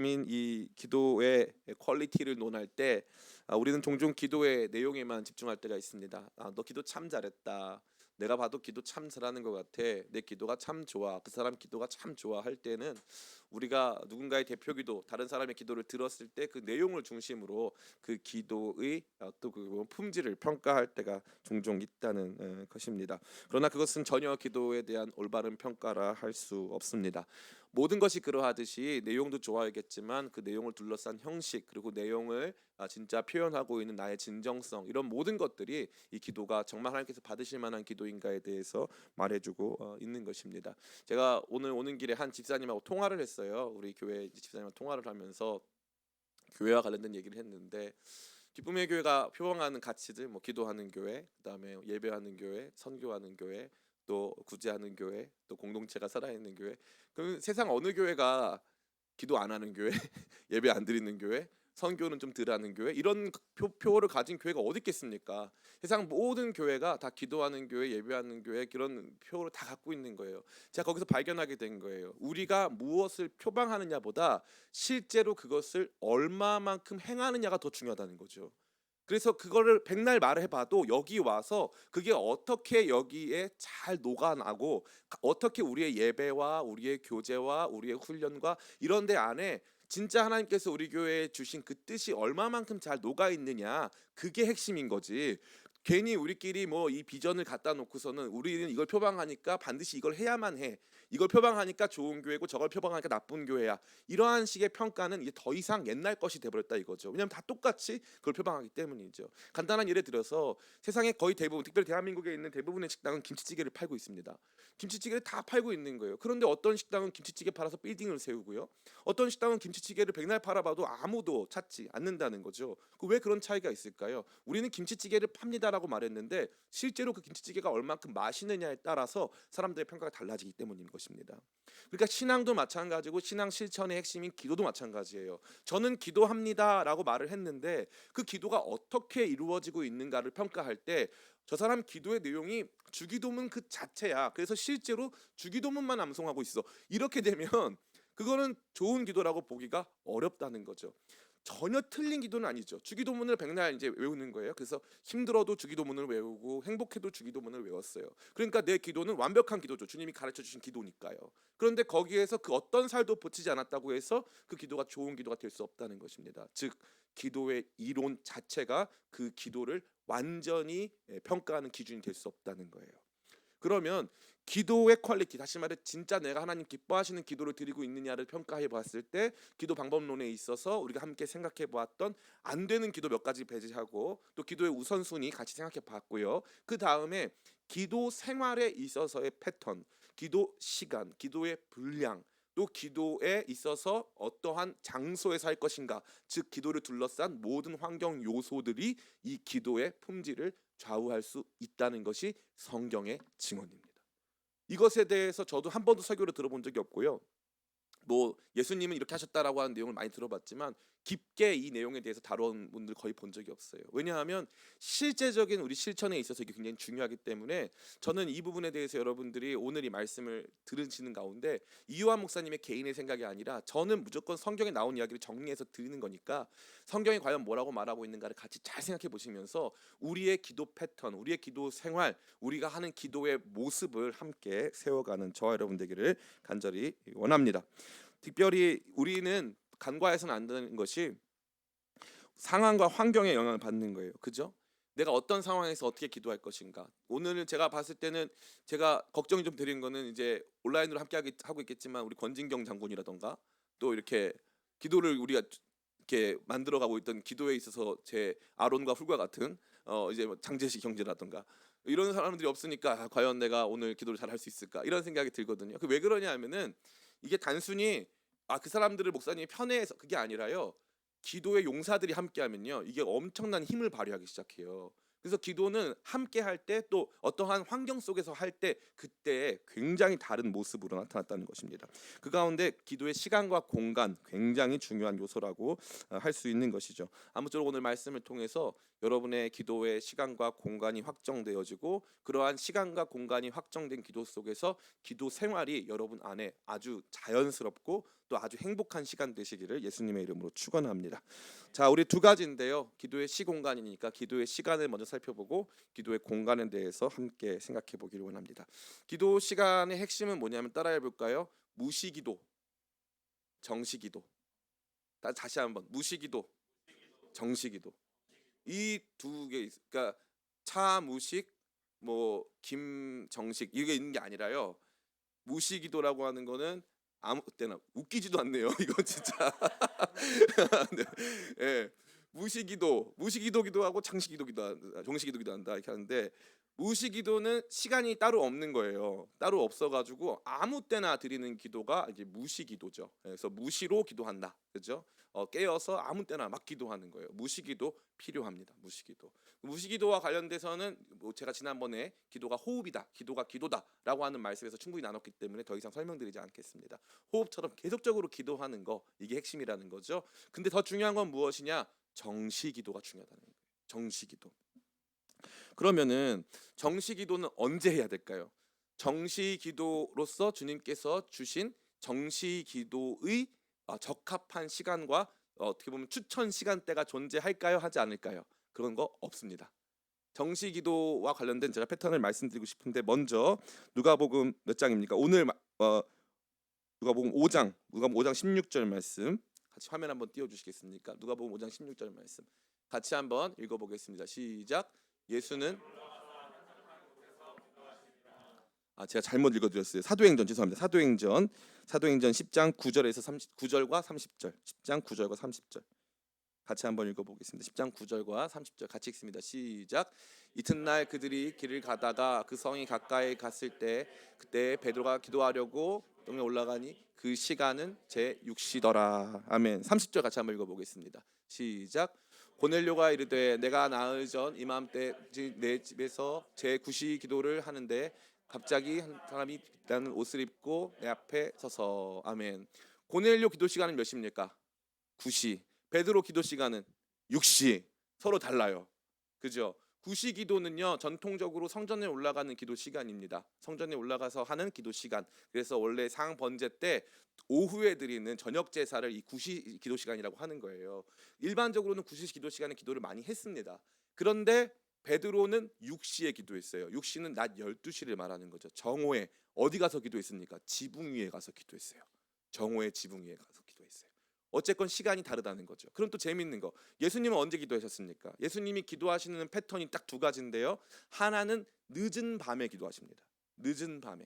핵심인 이 기도의 퀄리티를 논할 때 우리는 종종 기도의 내용에만 집중할 때가 있습니다. 너 기도 참 잘했다. 내가 봐도 기도 참 잘하는 것 같아. 내 기도가 참 좋아. 그 사람 기도가 참 좋아 할 때는 우리가 누군가의 대표 기도, 다른 사람의 기도를 들었을 때 그 내용을 중심으로 그 기도의 또그 품질을 평가할 때가 종종 있다는 것입니다. 그러나 그것은 전혀 기도에 대한 올바른 평가라 할 수 없습니다. 모든 것이 그러하듯이 내용도 좋아야겠지만 그 내용을 둘러싼 형식 그리고 내용을 진짜 표현하고 있는 나의 진정성 이런 모든 것들이 이 기도가 정말 하나님께서 받으실 만한 기도인가에 대해서 말해주고 있는 것입니다. 제가 오늘 오는 길에 한 집사님하고 통화를 했어요. 우리 교회 집사님하고 통화를 하면서 교회와 관련된 얘기를 했는데 기쁨의 교회가 표방하는 가치들 뭐 기도하는 교회, 그다음에 예배하는 교회, 선교하는 교회, 또 구제하는 교회, 또 공동체가 살아있는 교회. 그 세상 어느 교회가 기도 안 하는 교회, 예배 안 드리는 교회, 선교는 좀 덜 하는 교회 이런 표를 가진 교회가 어디 있겠습니까? 세상 모든 교회가 다 기도하는 교회, 예배하는 교회 그런 표를 다 갖고 있는 거예요. 제가 거기서 발견하게 된 거예요. 우리가 무엇을 표방하느냐보다 실제로 그것을 얼마만큼 행하느냐가 더 중요하다는 거죠. 그래서 그거를 백날 말해봐도 여기 와서 그게 어떻게 여기에 잘 녹아나고 어떻게 우리의 예배와 우리의 교제와 우리의 훈련과 이런 데 안에 진짜 하나님께서 우리 교회에 주신 그 뜻이 얼마만큼 잘 녹아 있느냐 그게 핵심인 거지. 괜히 우리끼리 뭐 이 비전을 갖다 놓고서는 우리는 이걸 표방하니까 반드시 이걸 해야만 해. 이걸 표방하니까 좋은 교회고 저걸 표방하니까 나쁜 교회야. 이러한 식의 평가는 이제 더 이상 옛날 것이 돼버렸다 이거죠. 왜냐하면 다 똑같이 그걸 표방하기 때문이죠. 간단한 예를 들어서 세상에 거의 대부분, 특별히 대한민국에 있는 대부분의 식당은 김치찌개를 팔고 있습니다. 김치찌개를 다 팔고 있는 거예요. 그런데 어떤 식당은 김치찌개 팔아서 빌딩을 세우고요. 어떤 식당은 김치찌개를 백날 팔아봐도 아무도 찾지 않는다는 거죠. 왜 그런 차이가 있을까요? 우리는 김치찌개를 팝니다라고 말했는데 실제로 그 김치찌개가 얼만큼 맛있느냐에 따라서 사람들의 평가가 달라지기 때문인 것입니다. 그러니까 신앙도 마찬가지고 신앙 실천의 핵심인 기도도 마찬가지예요. 저는 기도합니다라고 말을 했는데 그 기도가 어떻게 이루어지고 있는가를 평가할 때 저 사람 기도의 내용이 주기도문 그 자체야. 그래서 실제로 주기도문만 암송하고 있어. 이렇게 되면 그거는 좋은 기도라고 보기가 어렵다는 거죠. 전혀 틀린 기도는 아니죠. 주기도문을 백날 이제 외우는 거예요. 그래서 힘들어도 주기도문을 외우고 행복해도 주기도문을 외웠어요. 그러니까 내 기도는 완벽한 기도죠. 주님이 가르쳐 주신 기도니까요. 그런데 거기에서 그 어떤 살도 붙이지 않았다고 해서 그 기도가 좋은 기도가 될 수 없다는 것입니다. 즉 기도의 이론 자체가 그 기도를 완전히 평가하는 기준이 될 수 없다는 거예요. 그러면 기도의 퀄리티, 다시 말해 진짜 내가 하나님 기뻐하시는 기도를 드리고 있느냐를 평가해 봤을 때 기도 방법론에 있어서 우리가 함께 생각해 보았던 안 되는 기도 몇 가지 배제하고 또 기도의 우선순위 같이 생각해 봤고요. 그 다음에 기도 생활에 있어서의 패턴, 기도 시간, 기도의 분량, 또 기도에 있어서 어떠한 장소에서 할 것인가, 즉 기도를 둘러싼 모든 환경 요소들이 이 기도의 품질을 좌우할 수 있다는 것이 성경의 증언입니다. 이것에 대해서 저도 한 번도 설교를 들어본 적이 없고요. 뭐 예수님은 이렇게 하셨다라고 하는 내용을 많이 들어봤지만 깊게 이 내용에 대해서 다룬 분들 거의 본 적이 없어요. 왜냐하면 실제적인 우리 실천에 있어서 이게 굉장히 중요하기 때문에 저는 이 부분에 대해서 여러분들이 오늘 이 말씀을 들으시는 가운데 이요한 목사님의 개인의 생각이 아니라 저는 무조건 성경에 나온 이야기를 정리해서 드리는 거니까 성경이 과연 뭐라고 말하고 있는가를 같이 잘 생각해 보시면서 우리의 기도 패턴, 우리의 기도 생활, 우리가 하는 기도의 모습을 함께 세워가는 저와 여러분 되기를 간절히 원합니다. 특별히 우리는 간과해서는 안 되는 것이 상황과 환경에 영향을 받는 거예요. 그죠? 내가 어떤 상황에서 어떻게 기도할 것인가. 오늘 제가 봤을 때는 제가 걱정이 좀 되는 거는 이제 온라인으로 함께 하고 있겠지만 우리 권진경 장군이라던가 또 이렇게 기도를 우리가 이렇게 만들어가고 있던 기도에 있어서 제 아론과 훌과 같은 이제 뭐 장제식 형제라던가 이런 사람들이 없으니까 과연 내가 오늘 기도를 잘 할 수 있을까 이런 생각이 들거든요. 그 왜 그러냐 하면은 이게 단순히 그 사람들을 목사님이 편애해서 그게 아니라요. 기도의 용사들이 함께하면요. 이게 엄청난 힘을 발휘하기 시작해요. 그래서 기도는 함께 할 때 또 어떠한 환경 속에서 할 때 그때 굉장히 다른 모습으로 나타났다는 것입니다. 그 가운데 기도의 시간과 공간 굉장히 중요한 요소라고 할 수 있는 것이죠. 아무쪼록 오늘 말씀을 통해서 여러분의 기도의 시간과 공간이 확정되어지고 그러한 시간과 공간이 확정된 기도 속에서 기도 생활이 여러분 안에 아주 자연스럽고 또 아주 행복한 시간 되시기를 예수님의 이름으로 축원합니다. 자, 우리 두 가지인데요. 기도의 시공간이니까 기도의 시간을 먼저 살펴보고 기도의 공간에 대해서 함께 생각해 보기를 원합니다. 기도 시간의 핵심은 뭐냐면 따라해 볼까요? 무시기도, 정시기도. 다시 한번 무시기도, 정시기도. 이 두 개, 그러니까 차무식, 뭐 김정식 이게 있는 게 아니라요. 무시기도라고 하는 거는 아무 때나 웃기지도 않네요. 이거 진짜. 네. 예. 무시기도기도 하고 정시기도기도 한다 이렇게 하는데 무시기도는 시간이 따로 없는 거예요. 따로 없어가지고 아무 때나 드리는 기도가 이제 무시기도죠. 그래서 무시로 기도한다, 그죠? 깨어서 아무 때나 막 기도하는 거예요. 무시기도 필요합니다. 무시기도와 관련돼서는 뭐 제가 지난번에 기도가 호흡이다, 기도가 기도다라고 하는 말씀에서 충분히 나눴기 때문에 더 이상 설명드리지 않겠습니다. 호흡처럼 계속적으로 기도하는 거, 이게 핵심이라는 거죠. 근데 더 중요한 건 무엇이냐? 정시기도가 중요하다는 거예요. 정시기도. 그러면은 정시기도는 언제 해야 될까요? 정시기도로서 주님께서 주신 정시기도의 적합한 시간과 어떻게 보면 추천 시간대가 존재할까요? 하지 않을까요? 그런 거 없습니다. 정시기도와 관련된 제가 패턴을 말씀드리고 싶은데 먼저 누가복음 몇 장입니까? 오늘 누가복음 5장 16절 말씀 같이 화면 한번 띄워주시겠습니까? 누가복음 5장 16절 말씀 같이 한번 읽어보겠습니다. 시작. 예수는 제가 잘못 읽어드렸어요. 사도행전 죄송합니다. 사도행전 10장 9절에서 9절과 30절 10장 9절과 30절 같이 한번 읽어보겠습니다. 10장 9절과 30절 같이 읽습니다. 시작. 이튿날 그들이 길을 가다가 그 성이 가까이 갔을 때 그때 베드로가 기도하려고 동에 올라가니 그 시간은 제6시더라. 아멘. 30절 같이 한번 읽어보겠습니다. 시작. 고넬료가 이르되 내가 나흘 전 이맘때 내 집에서 제9시 기도를 하는데 갑자기 한 사람이 빛나는 옷을 입고 내 앞에 서서. 아멘. 고넬료 기도 시간은 몇 시입니까? 9시. 베드로 기도 시간은 6시. 서로 달라요. 그죠? 9시 기도는요 전통적으로 성전에 올라가는 기도 시간입니다. 성전에 올라가서 하는 기도 시간. 그래서 원래 상 번제 때 오후에 드리는 저녁 제사를 이 9시 기도 시간이라고 하는 거예요. 일반적으로는 9시 기도 시간에 기도를 많이 했습니다. 그런데 베드로는 6시에 기도했어요. 6시는 낮 12시를 말하는 거죠. 정오에 어디 가서 기도했습니까? 지붕 위에 가서 기도했어요. 정오의 지붕 위에 가서 기도했어요. 어쨌건 시간이 다르다는 거죠. 그럼 또 재밌는 거, 예수님은 언제 기도하셨습니까? 예수님이 기도하시는 패턴이 딱 두 가지인데요. 하나는 늦은 밤에 기도하십니다. 늦은 밤에.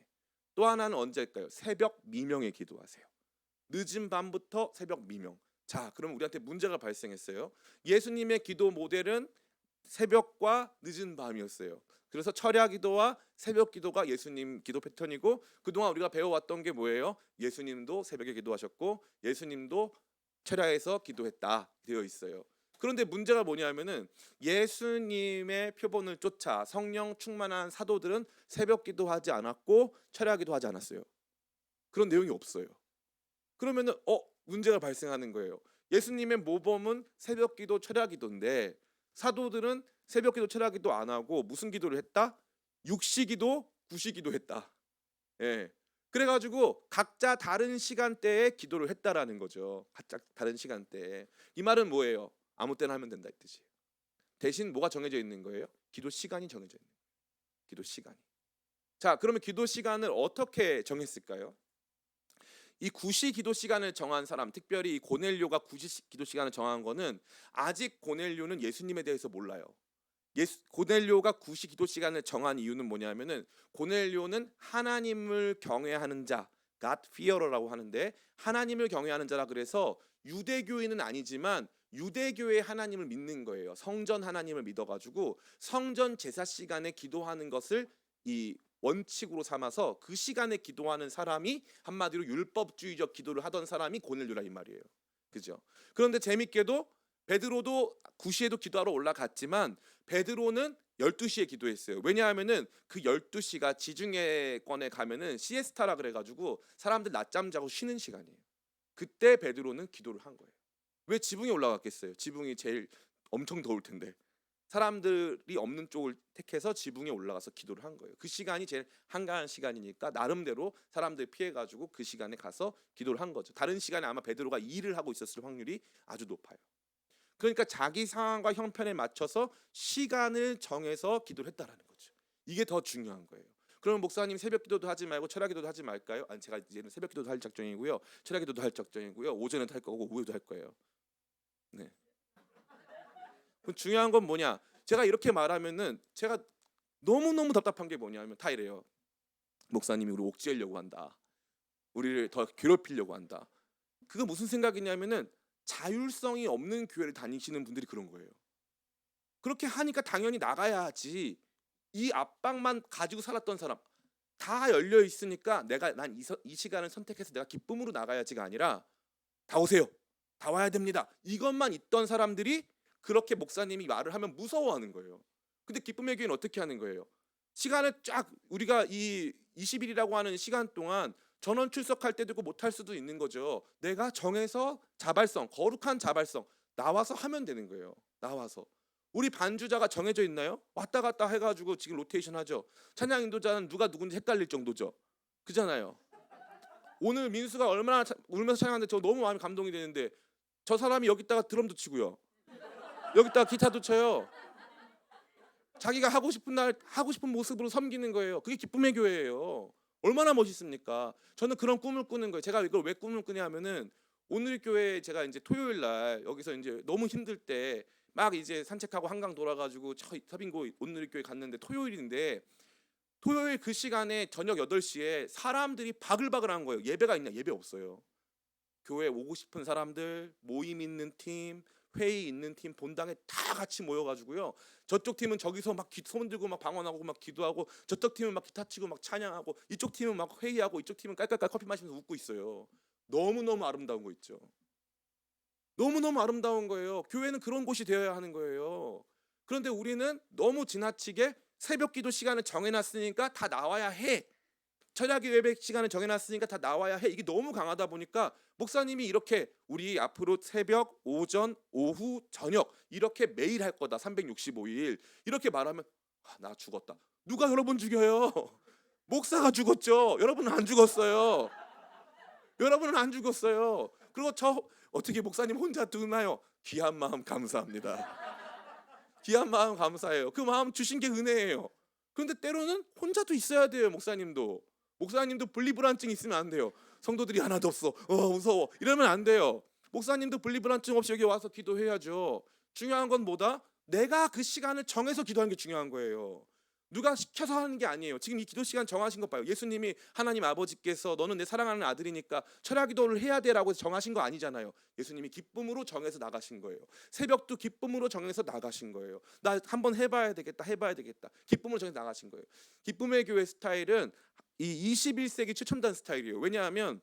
또 하나는 언제일까요? 새벽 미명에 기도하세요. 늦은 밤부터 새벽 미명. 자, 그럼 우리한테 문제가 발생했어요. 예수님의 기도 모델은 새벽과 늦은 밤이었어요. 그래서 철야 기도와 새벽 기도가 예수님 기도 패턴이고, 그동안 우리가 배워왔던 게 뭐예요? 예수님도 새벽에 기도하셨고 예수님도 철야에서 기도했다 되어 있어요. 그런데 문제가 뭐냐면은 예수님의 표본을 쫓아 성령 충만한 사도들은 새벽 기도하지 않았고 철야 기도하지 않았어요. 그런 내용이 없어요. 그러면은 문제가 발생하는 거예요. 예수님의 모범은 새벽 기도 철야 기도인데 사도들은 새벽 기도 철야 기도 안 하고 무슨 기도를 했다? 6시 기도 9시 기도 했다. 예. 그래가지고 각자 다른 시간대에 기도를 했다라는 거죠. 각자 다른 시간대에. 이 말은 뭐예요? 아무 때나 하면 된다 이 뜻이에요. 대신 뭐가 정해져 있는 거예요? 기도 시간이 정해져 있는 거예요. 기도 시간이. 자, 그러면 기도 시간을 어떻게 정했을까요? 이 9시 기도 시간을 정한 사람, 특별히 이 고넬료가 9시 기도 시간을 정한 거는 아직 고넬료는 예수님에 대해서 몰라요. 고넬료가 9시 기도 시간을 정한 이유는 뭐냐면은 고넬료는 하나님을 경외하는 자, God fearer라고 하는데 하나님을 경외하는 자라 그래서 유대교인은 아니지만 유대교의 하나님을 믿는 거예요. 성전 하나님을 믿어가지고 성전 제사 시간에 기도하는 것을 이 원칙으로 삼아서 그 시간에 기도하는 사람이 한마디로 율법주의적 기도를 하던 사람이 고넬료라 이 말이에요. 그죠? 그런데 재밌게도 베드로도 9시에도 기도하러 올라갔지만 베드로는 12시에 기도했어요. 왜냐하면은 그 12시가 지중해권에 가면은 시에스타라 그래가지고 사람들 낮잠 자고 쉬는 시간이에요. 그때 베드로는 기도를 한 거예요. 왜 지붕에 올라갔겠어요? 지붕이 제일 엄청 더울 텐데. 사람들이 없는 쪽을 택해서 지붕에 올라가서 기도를 한 거예요. 그 시간이 제일 한가한 시간이니까 나름대로 사람들 피해가지고 그 시간에 가서 기도를 한 거죠. 다른 시간에 아마 베드로가 일을 하고 있었을 확률이 아주 높아요. 그러니까 자기 상황과 형편에 맞춰서 시간을 정해서 기도를 했다라는 거죠. 이게 더 중요한 거예요. 그러면 목사님 새벽 기도도 하지 말고 철야 기도도 하지 말까요? 아니, 제가 이제는 새벽 기도도 할 작정이고요, 철야 기도도 할 작정이고요, 오전에도 할 거고 오후에도 할 거예요. 네. 중요한 건 뭐냐? 제가 이렇게 말하면은 제가 너무너무 답답한 게 뭐냐면 다 이래요. 목사님이 우리 옥죄려고 한다. 우리를 더 괴롭히려고 한다. 그거 무슨 생각이냐면은 자율성이 없는 교회를 다니시는 분들이 그런 거예요. 그렇게 하니까 당연히 나가야 하지. 이 압박만 가지고 살았던 사람 다 열려 있으니까 난 이 시간을 선택해서 내가 기쁨으로 나가야지가 아니라 다 오세요. 다 와야 됩니다. 이것만 있던 사람들이 그렇게 목사님이 말을 하면 무서워하는 거예요. 근데 기쁨의 교회는 어떻게 하는 거예요? 시간을 쫙 우리가 이 20일이라고 하는 시간 동안 전원 출석할 때도 있고 못할 수도 있는 거죠. 내가 정해서 자발성, 거룩한 자발성 나와서 하면 되는 거예요. 나와서. 우리 반주자가 정해져 있나요? 왔다 갔다 해가지고 지금 로테이션 하죠. 찬양 인도자는 누가 누군지 헷갈릴 정도죠. 그잖아요. 오늘 민수가 얼마나 울면서 찬양하는데 저 너무 마음이 감동이 되는데 저 사람이 여기다가 드럼도 치고요, 여기다가 기타도 쳐요. 자기가 하고 싶은 날 하고 싶은 모습으로 섬기는 거예요. 그게 기쁨의 교회예요. 얼마나 멋있습니까? 저는 그런 꿈을 꾸는 거예요. 제가 이걸 왜 꿈을 꾸냐 하면은 오늘 교회 제가 이제 토요일 날 여기서 이제 너무 힘들 때 막 이제 산책하고 한강 돌아가지고 서빙고 오늘 교회 갔는데 토요일인데 토요일 그 시간에 저녁 8시에 사람들이 바글바글한 거예요. 예배가 있냐? 예배 없어요. 교회 오고 싶은 사람들, 모임 있는 팀, 회의 있는 팀, 본당에 다 같이 모여가지고요. 저쪽 팀은 저기서 막 손 들고 막 방언하고 막 기도하고, 저쪽 팀은 막 기타 치고 막 찬양하고, 이쪽 팀은 막 회의하고, 이쪽 팀은 깔깔깔 커피 마시면서 웃고 있어요. 너무너무 아름다운 거 있죠. 너무너무 아름다운 거예요. 교회는 그런 곳이 되어야 하는 거예요. 그런데 우리는 너무 지나치게 새벽 기도 시간을 정해놨으니까 다 나와야 해. 철야기 예배 시간을 정해놨으니까 다 나와야 해. 이게 너무 강하다 보니까 목사님이 이렇게 우리 앞으로 새벽, 오전, 오후, 저녁 이렇게 매일 할 거다. 365일 이렇게 말하면 나 죽었다. 누가 여러분 죽여요? 목사가 죽었죠. 여러분은 안 죽었어요. 여러분은 안 죽었어요. 그리고 저 어떻게 목사님 혼자 두나요? 귀한 마음 감사합니다. 귀한 마음 감사해요. 그 마음 주신 게 은혜예요. 그런데 때로는 혼자도 있어야 돼요. 목사님도 분리불안증 있으면 안 돼요. 성도들이 하나도 없어. 무서워. 이러면 안 돼요. 목사님도 분리불안증 없이 여기 와서 기도해야죠. 중요한 건 뭐다? 내가 그 시간을 정해서 기도하는 게 중요한 거예요. 누가 시켜서 하는 게 아니에요. 지금 이 기도 시간 정하신 것 봐요. 예수님이 하나님 아버지께서 너는 내 사랑하는 아들이니까 철야 기도를 해야 돼라고 정하신 거 아니잖아요. 예수님이 기쁨으로 정해서 나가신 거예요. 새벽도 기쁨으로 정해서 나가신 거예요. 나 한번 해봐야 되겠다. 기쁨으로 정해서 나가신 거예요. 기쁨의 교회 스타일은 이 21세기 최첨단 스타일이에요. 왜냐하면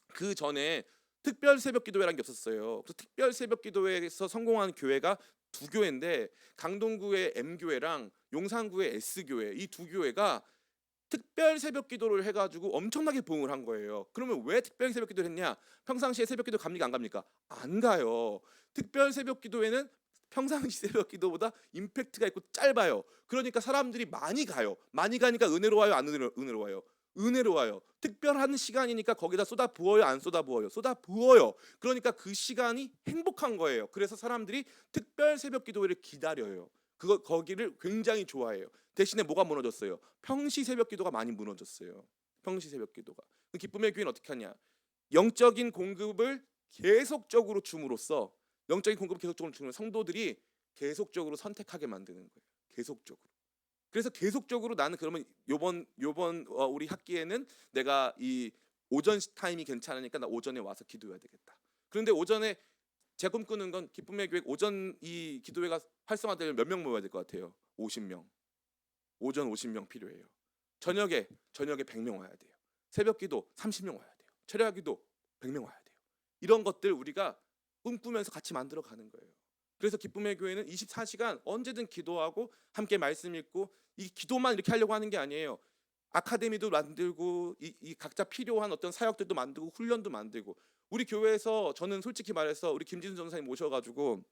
그 전에 특별 새벽 기도회라는 게 없었어요. 그래서 특별 새벽 기도회에서 성공한 교회가 두 교회인데 강동구의 M교회랑 용산구의 S교회, 이 두 교회가 특별 새벽 기도를 해가지고 엄청나게 부흥을 한 거예요. 그러면 왜 특별 새벽 기도를 했냐? 평상시에 새벽 기도 갑니까 안 갑니까? 안 가요. 특별 새벽 기도회는 평상시 새벽 기도보다 임팩트가 있고 짧아요. 그러니까 사람들이 많이 가요. 많이 가니까 은혜로워요, 안 은혜로워요? 은혜로워요. 특별한 시간이니까 거기다 쏟아 부어요, 안 쏟아 부어요? 쏟아 부어요. 그러니까 그 시간이 행복한 거예요. 그래서 사람들이 특별 새벽 기도회를 기다려요. 거기를 굉장히 좋아해요. 대신에 뭐가 무너졌어요? 평시 새벽 기도가 많이 무너졌어요. 평시 새벽 기도가. 기쁨의 교회는 어떻게 하냐? 영적인 공급을 계속적으로 줌으로써 성도들이 계속적으로 선택하게 만드는 거예요. 계속적으로. 그래서 계속적으로 나는 그러면 요번 우리 학기에는 내가 이 오전 타임이 괜찮으니까 나 오전에 와서 기도해야 되겠다. 그런데 오전에 제 꿈꾸는 건 기쁨의 교회 오전 이 기도회가 활성화되려면 몇 명 모여야 될 것 같아요? 50명. 오전 50명 필요해요. 저녁에 100명 와야 돼요. 새벽 기도 30명 와야 돼요. 철야 기도 100명 와야 돼요. 이런 것들 우리가 꿈꾸면서 같이 만들어 가는 거예요. 그래서 기쁨의 교회는 24시간 언제든 기도하고 함께 말씀 읽고 이 기도만 이렇게 하려고 하는 게 아니에요. 아카데미도 만들고 이 각자 필요한 어떤 사역들도 만들고 훈련도 만들고 우리 교회에서 저는 솔직히 말해서 우리 김진수 전사님 모셔가지고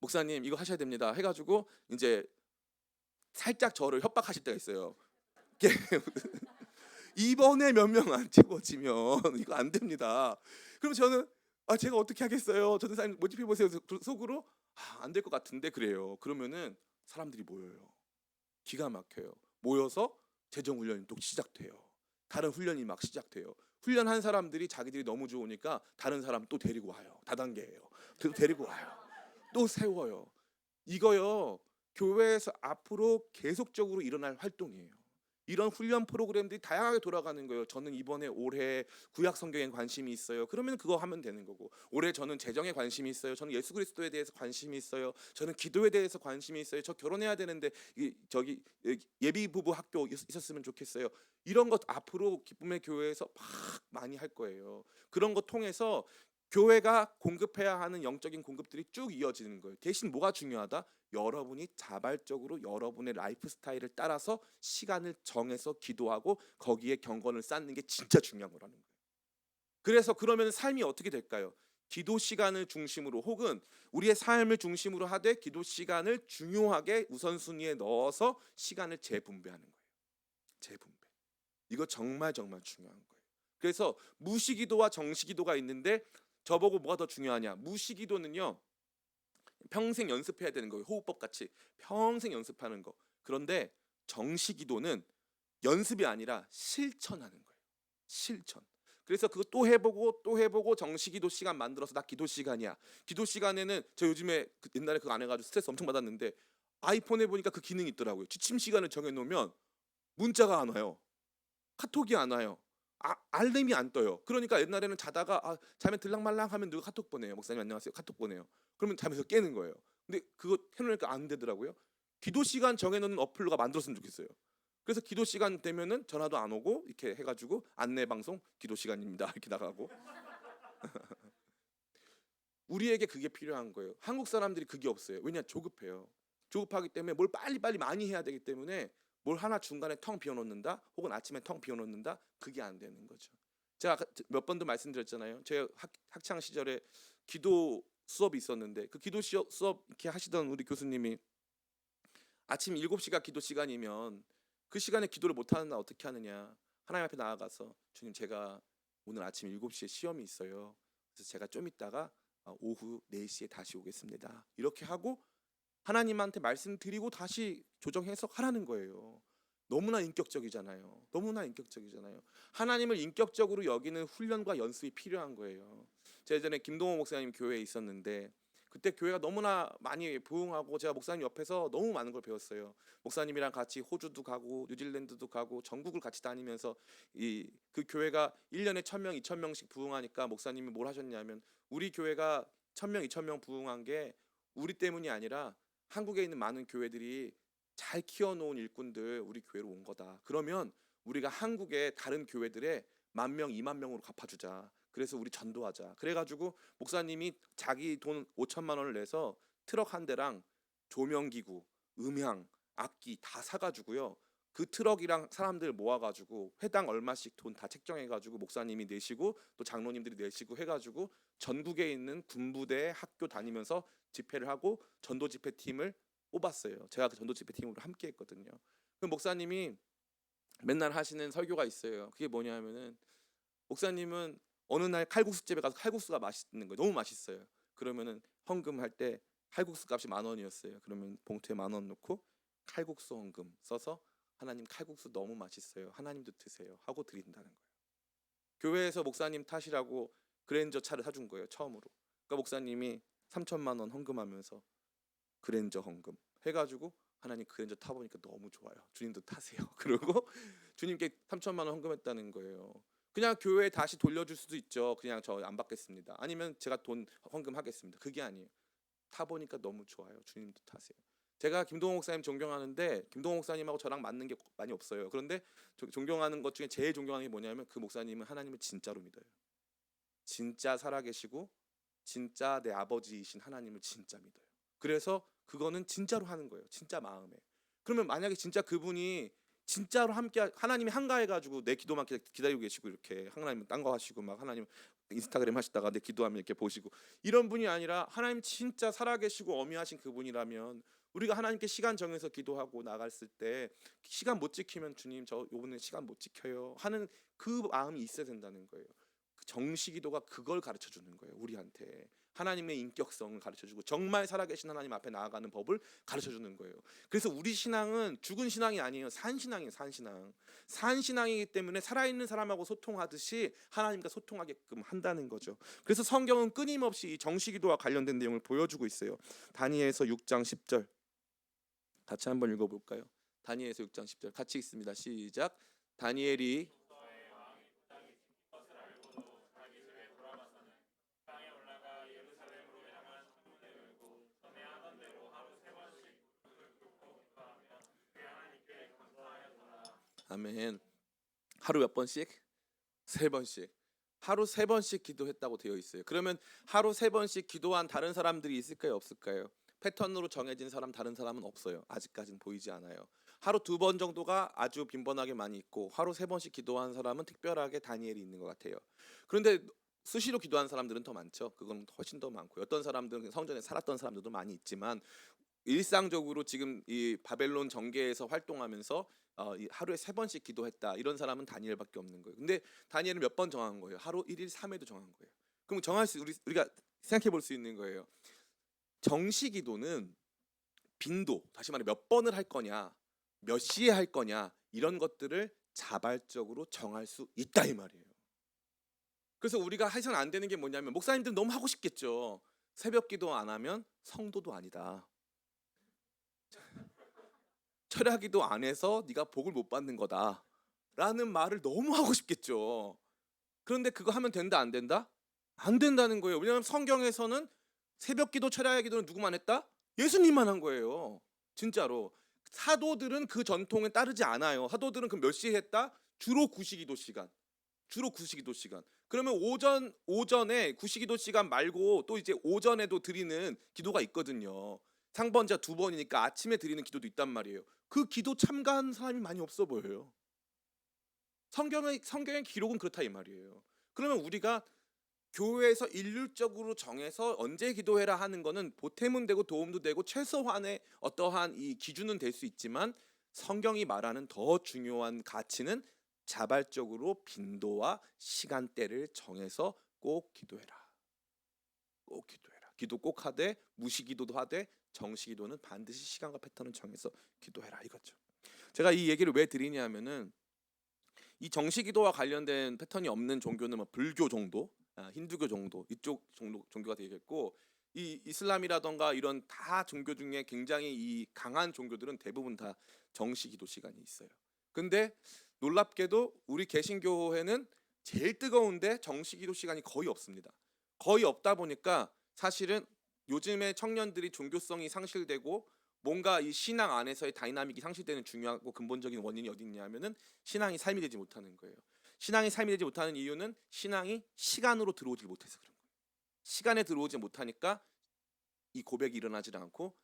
목사님 이거 하셔야 됩니다 해가지고 이제 살짝 저를 협박하실 때가 있어요. 이번에 몇 명 안 채워지면 이거 안 됩니다. 그럼 저는 제가 어떻게 하겠어요? 전도사님 모집해 보세요. 속으로 안 될 것 같은데 그래요. 그러면은 사람들이 모여요. 기가 막혀요. 모여서 재정 훈련이 또 시작돼요. 다른 훈련이 막 시작돼요. 훈련한 사람들이 자기들이 너무 좋으니까 다른 사람 또 데리고 와요. 다단계예요. 또 데리고 와요. 또 세워요. 이거요. 교회에서 앞으로 계속적으로 일어날 활동이에요. 이런 훈련 프로그램들이 다양하게 돌아가는 거예요. 저는 이번에 올해 구약 성경에 관심이 있어요. 그러면 그거 하면 되는 거고, 올해 저는 재정에 관심이 있어요. 저는 예수 그리스도에 대해서 관심이 있어요. 저는 기도에 대해서 관심이 있어요. 저 결혼해야 되는데 저기 예비 부부 학교 있었으면 좋겠어요. 이런 것 앞으로 기쁨의 교회에서 막 많이 할 거예요. 그런 것 통해서 교회가 공급해야 하는 영적인 공급들이 쭉 이어지는 거예요. 대신 뭐가 중요하다? 여러분이 자발적으로 여러분의 라이프 스타일을 따라서 시간을 정해서 기도하고 거기에 경건을 쌓는 게 진짜 중요한 거라는 거예요. 그래서 그러면 삶이 어떻게 될까요? 기도 시간을 중심으로 혹은 우리의 삶을 중심으로 하되 기도 시간을 중요하게 우선순위에 넣어서 시간을 재분배하는 거예요. 재분배. 이거 정말 정말 중요한 거예요. 그래서 무시기도와 정시기도가 있는데 저보고 뭐가 더 중요하냐? 무시기도는요. 평생 연습해야 되는 거예요. 호흡법 같이 평생 연습하는 거. 그런데 정시기도는 연습이 아니라 실천하는 거예요. 실천. 그래서 그거 또 해보고 또 해보고 정시기도 시간 만들어서 나 기도 시간이야. 기도 시간에는 저 요즘에 옛날에 그거 안 해가지고 스트레스 엄청 받았는데 아이폰에 보니까 그 기능이 있더라고요. 취침 시간을 정해놓으면 문자가 안 와요. 카톡이 안 와요. 알림이 안 떠요. 그러니까 옛날에는 자다가 자면 들락말락 하면 누가 카톡 보내요. 목사님 안녕하세요. 카톡 보내요. 그러면 잠에서 깨는 거예요. 근데 그거 해놓으니까 안 되더라고요. 기도 시간 정해놓는 어플가 만들었으면 좋겠어요. 그래서 기도 시간 되면은 전화도 안 오고 이렇게 해가지고 안내 방송 기도 시간입니다 이렇게 나가고. 우리에게 그게 필요한 거예요. 한국 사람들이 그게 없어요. 왜냐 조급해요. 조급하기 때문에 뭘 빨리빨리 많이 해야 되기 때문에 뭘 하나 중간에 텅 비워놓는다 혹은 아침에 텅 비워놓는다 그게 안 되는 거죠. 제가 아까 몇 번도 말씀드렸잖아요. 제가 학창 시절에 기도 수업이 있었는데 그 기도 수업 이렇게 하시던 우리 교수님이 아침 7시가 기도 시간이면 그 시간에 기도를 못하는 날 어떻게 하느냐. 하나님 앞에 나아가서 주님 제가 오늘 아침 7시에 시험이 있어요. 그래서 제가 좀 있다가 오후 4시에 다시 오겠습니다. 이렇게 하고 하나님한테 말씀드리고 다시 조정해서 하라는 거예요. 너무나 인격적이잖아요. 너무나 인격적이잖아요. 하나님을 인격적으로 여기는 훈련과 연습이 필요한 거예요. 제가 예전에 김동호 목사님 교회에 있었는데 그때 교회가 너무나 많이 부흥하고 제가 목사님 옆에서 너무 많은 걸 배웠어요. 목사님이랑 같이 호주도 가고 뉴질랜드도 가고 전국을 같이 다니면서 그 교회가 1년에 1,000명, 2,000명씩 부흥하니까 목사님이 뭘 하셨냐면 우리 교회가 1,000명, 2,000명 부흥한 게 우리 때문이 아니라 한국에 있는 많은 교회들이 잘 키워놓은 일꾼들 우리 교회로 온 거다. 그러면 우리가 한국의 다른 교회들의 10,000명, 20,000명으로 갚아주자. 그래서 우리 전도하자. 그래가지고 목사님이 자기 돈 5천만 원을 내서 트럭 한 대랑 조명기구, 음향, 악기 다 사가지고요. 그 트럭이랑 사람들 모아가지고 회당 얼마씩 돈 다 책정해가지고 목사님이 내시고 또 장로님들이 내시고 해가지고 전국에 있는 군부대 학교 다니면서 집회를 하고 전도 집회팀을 뽑았어요. 제가 그 전도 집회팀으로 함께 했거든요. 그 목사님이 맨날 하시는 설교가 있어요. 그게 뭐냐면은 목사님은 어느 날 칼국수집에 가서 칼국수가 맛있는 거예요. 너무 맛있어요. 그러면은 헌금할 때 칼국수 값이 10,000원이었어요. 그러면 봉투에 10,000원 넣고 칼국수 헌금 써서 하나님 칼국수 너무 맛있어요. 하나님도 드세요. 하고 드린다는 거예요. 교회에서 목사님 탓이라고 그랜저 차를 사준 거예요. 처음으로. 그러니까 목사님이 3천만 원 헌금하면서 그랜저 헌금 해가지고 하나님 그랜저 타보니까 너무 좋아요. 주님도 타세요. 그리고 주님께 3천만 원 헌금했다는 거예요. 그냥 교회에 다시 돌려줄 수도 있죠. 그냥 저 안 받겠습니다. 아니면 제가 돈 헌금하겠습니다. 그게 아니에요. 타보니까 너무 좋아요. 주님도 타세요. 제가 김동호 목사님 존경하는데 김동호 목사님하고 저랑 맞는 게 많이 없어요. 그런데 존경하는 것 중에 제일 존경하는 게 뭐냐면 그 목사님은 하나님을 진짜로 믿어요. 진짜 살아계시고 진짜 내 아버지이신 하나님을 진짜 믿어요. 그래서 그거는 진짜로 하는 거예요. 진짜 마음에. 그러면 만약에 진짜 그분이 진짜로 함께 하나님이 한가해가지고 내 기도만 기다리고 계시고 이렇게 하나님 딴 거 하시고 막 하나님 인스타그램 하시다가 내 기도하면 이렇게 보시고 이런 분이 아니라 하나님 진짜 살아계시고 어미하신 그분이라면 우리가 하나님께 시간 정해서 기도하고 나갔을 때 시간 못 지키면 주님 저 요번에 시간 못 지켜요 하는 그 마음이 있어야 된다는 거예요. 그 정시 기도가 그걸 가르쳐 주는 거예요. 우리한테 하나님의 인격성을 가르쳐 주고 정말 살아계신 하나님 앞에 나아가는 법을 가르쳐 주는 거예요. 그래서 우리 신앙은 죽은 신앙이 아니에요. 산 신앙이에요. 산 신앙. 산 신앙이기 때문에 살아있는 사람하고 소통하듯이 하나님과 소통하게끔 한다는 거죠. 그래서 성경은 끊임없이 이 정시 기도와 관련된 내용을 보여주고 있어요. 다니엘서 6장 10절 같이 한번 읽어볼까요? 다니엘서 6장 10절 같이 읽습니다. 시작. 다니엘이 아멘. 하루 몇 번씩? 세 번씩. 하루 세 번씩 기도했다고 되어 있어요. 그러면 하루 세 번씩 기도한 다른 사람들이 있을까요? 없을까요? 패턴으로 정해진 사람 다른 사람은 없어요. 아직까지는 보이지 않아요. 하루 두 번 정도가 아주 빈번하게 많이 있고 하루 세 번씩 기도한 사람은 특별하게 다니엘이 있는 것 같아요. 그런데 수시로 기도한 사람들은 더 많죠. 그건 훨씬 더 많고요. 어떤 사람들은 성전에 살았던 사람들도 많이 있지만 일상적으로 지금 이 바벨론 정계에서 활동하면서 이 하루에 세 번씩 기도했다 이런 사람은 다니엘밖에 없는 거예요. 근데 다니엘은 몇 번 정한 거예요? 하루 1일 3회도 정한 거예요. 그럼 정할 수 우리가 생각해 볼 수 있는 거예요. 정시 기도는 빈도, 다시 말해 몇 번을 할 거냐, 몇 시에 할 거냐 이런 것들을 자발적으로 정할 수 있다 이 말이에요. 그래서 우리가 해서는 안 되는 게 뭐냐면 목사님들 너무 하고 싶겠죠. 새벽 기도 안 하면 성도도 아니다. 철야기도 안 해서 네가 복을 못 받는 거다 라는 말을 너무 하고 싶겠죠. 그런데 그거 하면 된다 안 된다? 안 된다는 거예요. 왜냐하면 성경에서는 새벽기도 철야기도는 누구만 했다? 예수님만 한 거예요. 진짜로. 사도들은 그 전통에 따르지 않아요. 사도들은 그 몇 시에 했다? 주로 구시기도 시간. 주로 구시기도 시간. 그러면 오전에 구시기도 시간 말고 또 이제 오전에도 드리는 기도가 있거든요. 상번자 두 번이니까 아침에 드리는 기도도 있단 말이에요. 그 기도 참가한 사람이 많이 없어 보여요. 성경의 기록은 그렇다 이 말이에요. 그러면 우리가 교회에서 일률적으로 정해서 언제 기도해라 하는 거는 보탬은 되고 도움도 되고 최소한의 어떠한 이 기준은 될 수 있지만 성경이 말하는 더 중요한 가치는 자발적으로 빈도와 시간대를 정해서 꼭 기도해라. 꼭 기도해라. 기도 꼭 하되 무시기도도 하되 정시기도는 반드시 시간과 패턴을 정해서 기도해라 이거죠. 제가 이 얘기를 왜 드리냐면은 이 정시기도와 관련된 패턴이 없는 종교는 뭐 불교 정도, 힌두교 정도 이쪽 종교가 되겠고 이 이슬람이라던가 이런 다 종교 중에 굉장히 이 강한 종교들은 대부분 다 정시기도 시간이 있어요. 근데 놀랍게도 우리 개신교회는 제일 뜨거운데 정시기도 시간이 거의 없습니다. 거의 없다 보니까 사실은 요즘에 청년들이 종교성이 상실되고 뭔가 이 신앙 안에서의 다이나믹이 상실되는 중요하고 근본적인 원인이 어디 있냐면은 신앙이 삶이 되지 못하는 거예요. 신앙이 삶이 되지 못하는 이유는 신앙이 시간으로 들어오지 못해서 그런 거예요. 시간에 들어오지 못하니까 이 고백이 일어나지 않고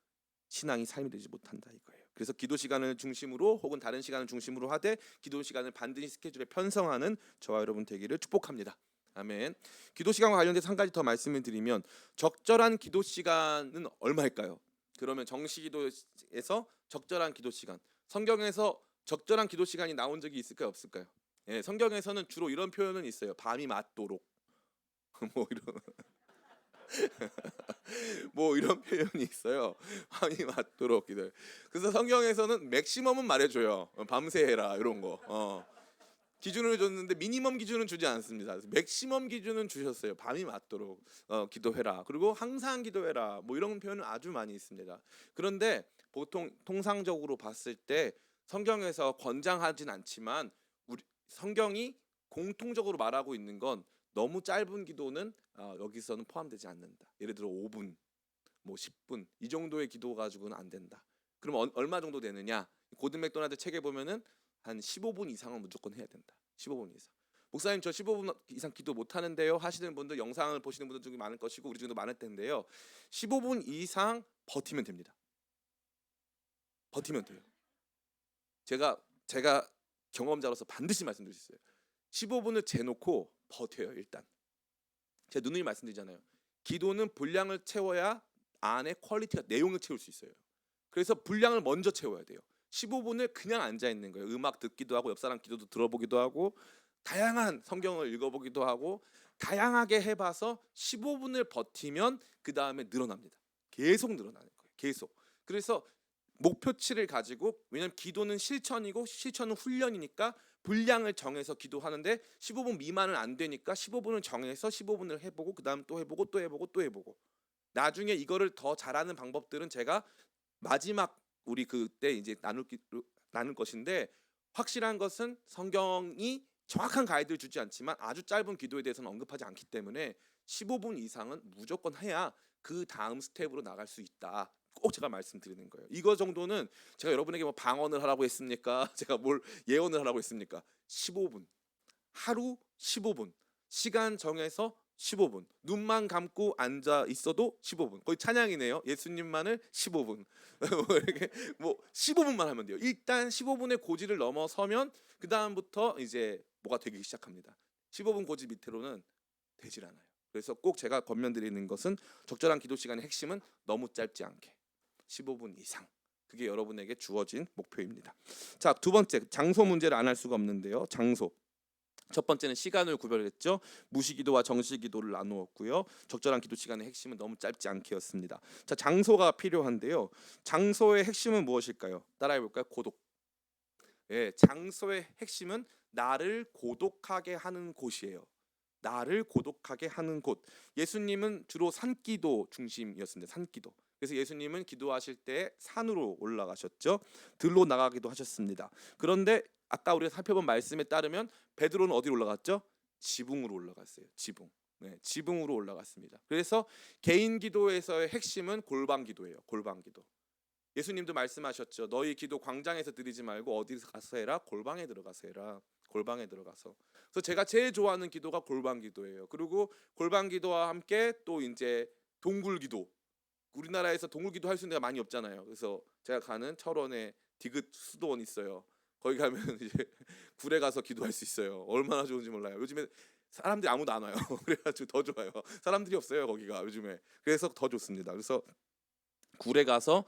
신앙이 삶이 되지 못한다 이거예요. 그래서 기도 시간을 중심으로 혹은 다른 시간을 중심으로 하되 기도 시간을 반드시 스케줄에 편성하는 저와 여러분 되기를 축복합니다. 아멘. 기도 시간과 관련돼서 한 가지 더 말씀을 드리면 적절한 기도 시간은 얼마일까요? 그러면 정시기도에서 적절한 기도 시간, 성경에서 적절한 기도 시간이 나온 적이 있을까요, 없을까요? 예, 성경에서는 주로 이런 표현은 있어요. 밤이 맞도록 뭐 이런 뭐 이런 표현이 있어요. 밤이 맞도록 기도. 그래서 성경에서는 맥시멈은 말해줘요. 밤새 해라 이런 거. 기준을 줬는데 미니멈 기준은 주지 않습니다. 그래서 맥시멈 기준은 주셨어요. 밤이 맞도록 기도해라. 그리고 항상 기도해라. 뭐 이런 표현은 아주 많이 있습니다. 그런데 보통 통상적으로 봤을 때 성경에서 권장하진 않지만 우리 성경이 공통적으로 말하고 있는 건 너무 짧은 기도는 여기서는 포함되지 않는다. 예를 들어 5분, 뭐 10분 이 정도의 기도 가지고는 안 된다. 그럼 얼마 정도 되느냐? 고든 맥도날드 책에 보면은 한 15분 이상은 무조건 해야 된다. 15분 이상. 목사님 저 15분 이상 기도 못 하는데요 하시는 분들 영상을 보시는 분들 중에 많을 것이고 우리 중에도 많을 텐데요. 15분 이상 버티면 됩니다. 버티면 돼요. 제가 경험자로서 반드시 말씀드릴 수 있어요. 15분을 재놓고 버텨요 일단. 제가 누누이 말씀드리잖아요. 기도는 분량을 채워야 안에 퀄리티가 내용을 채울 수 있어요. 그래서 분량을 먼저 채워야 돼요. 15분을 그냥 앉아 있는 거예요. 음악 듣기도 하고 옆 사람 기도도 들어보기도 하고 다양한 성경을 읽어보기도 하고 다양하게 해봐서 15분을 버티면 그 다음에 늘어납니다. 계속 늘어나는 거예요. 계속. 그래서 목표치를 가지고, 왜냐면 기도는 실천이고 실천은 훈련이니까 분량을 정해서 기도하는데 15분 미만은 안 되니까 15분을 정해서 15분을 해보고 그 다음 또 해보고 또 해보고 또 해보고, 나중에 이거를 더 잘하는 방법들은 제가 마지막 우리 그때 이제 나눌 것인데, 확실한 것은 성경이 정확한 가이드를 주지 않지만 아주 짧은 기도에 대해서는 언급하지 않기 때문에 15분 이상은 무조건 해야 그 다음 스텝으로 나갈 수 있다. 꼭 제가 말씀드리는 거예요. 이거 정도는 제가 여러분에게 뭐 방언을 하라고 했습니까? 제가 뭘 예언을 하라고 했습니까? 15분. 하루 15분. 시간 정해서 15분. 눈만 감고 앉아 있어도 15분. 거의 찬양이네요. 예수님만을 15분. 뭐 15분만 하면 돼요. 일단 15분의 고지를 넘어서면 그 다음부터 이제 뭐가 되기 시작합니다. 15분 고지 밑으로는 되질 않아요. 그래서 꼭 제가 권면드리는 것은 적절한 기도 시간의 핵심은 너무 짧지 않게 15분 이상. 그게 여러분에게 주어진 목표입니다. 자, 두 번째, 장소 문제를 안 할 수가 없는데요. 장소. 첫 번째는 시간을 구별했죠. 무시기도와 정시기도를 나누었고요. 적절한 기도 시간의 핵심은 너무 짧지 않게였습니다. 자, 장소가 필요한데요. 장소의 핵심은 무엇일까요? 따라해 볼까요? 고독. 예, 장소의 핵심은 나를 고독하게 하는 곳이에요. 나를 고독하게 하는 곳. 예수님은 주로 산기도 중심이었습니다. 산기도. 그래서 예수님은 기도하실 때 산으로 올라가셨죠. 들로 나가기도 하셨습니다. 그런데 아까 우리가 살펴본 말씀에 따르면 베드로는 어디로 올라갔죠? 지붕으로 올라갔어요. 지붕. 네, 지붕으로 올라갔습니다. 그래서 개인 기도에서의 핵심은 골방 기도예요. 골방 기도. 예수님도 말씀하셨죠. 너희 기도 광장에서 드리지 말고 어디서 가서 해라? 골방에 들어가서 해라. 골방에 들어가서. 그래서 제가 제일 좋아하는 기도가 골방 기도예요. 그리고 골방 기도와 함께 또 이제 동굴 기도. 우리나라에서 동굴 기도 할 수 있는 데가 많이 없잖아요. 그래서 제가 가는 철원에 디귿 수도원 있어요. 거기 가면 이제 굴에 가서 기도할 수 있어요. 얼마나 좋은지 몰라요. 요즘에 사람들이 아무도 안 와요. 그래가지고 더 좋아요. 사람들이 없어요 거기가 요즘에. 그래서 더 좋습니다. 그래서 굴에 가서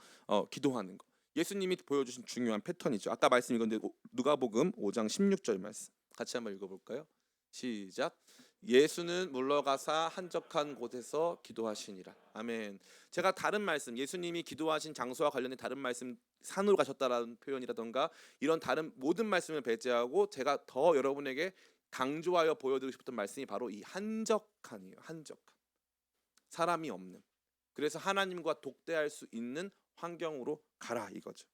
기도하는 거. 예수님이 보여주신 중요한 패턴이죠. 아까 말씀 이건데 누가복음 5장 16절 말씀 같이 한번 읽어볼까요? 시작. 예수는 물러가사 한적한 곳에서 기도하시니라. 아멘. 제가 다른 말씀, 예수님이 기도하신 장소와 관련된 다른 말씀, 산으로 가셨다라는 표현이라던가 이런 다른 모든 말씀을 배제하고 제가 더 여러분에게 강조하여 보여드리고 싶었던 말씀이 바로 이 한적함이에요. 한적함. 사람이 없는. 그래서 하나님과 독대할 수 있는 환경으로 가라 이거죠.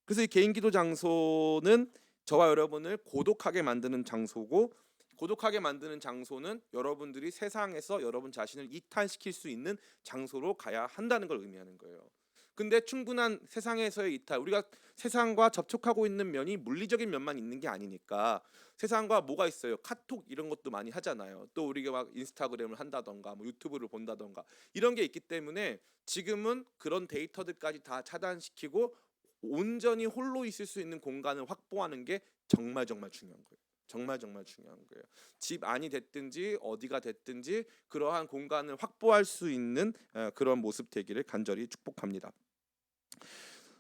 그래서 이 개인 기도 장소는 저와 여러분을 고독하게 만드는 장소고, 고독하게 만드는 장소는 여러분들이 세상에서 여러분 자신을 이탈시킬 수 있는 장소로 가야 한다는 걸 의미하는 거예요. 근데 충분한 세상에서의 이탈, 우리가 세상과 접촉하고 있는 면이 물리적인 면만 있는 게 아니니까 세상과 뭐가 있어요? 카톡 이런 것도 많이 하잖아요. 또 우리가 막 인스타그램을 한다던가 뭐 유튜브를 본다던가 이런 게 있기 때문에 지금은 그런 데이터들까지 다 차단시키고 온전히 홀로 있을 수 있는 공간을 확보하는 게 정말 정말 중요한 거예요. 정말 정말 중요한 거예요. 집 안이 됐든지 어디가 됐든지 그러한 공간을 확보할 수 있는 그런 모습 되기를 간절히 축복합니다.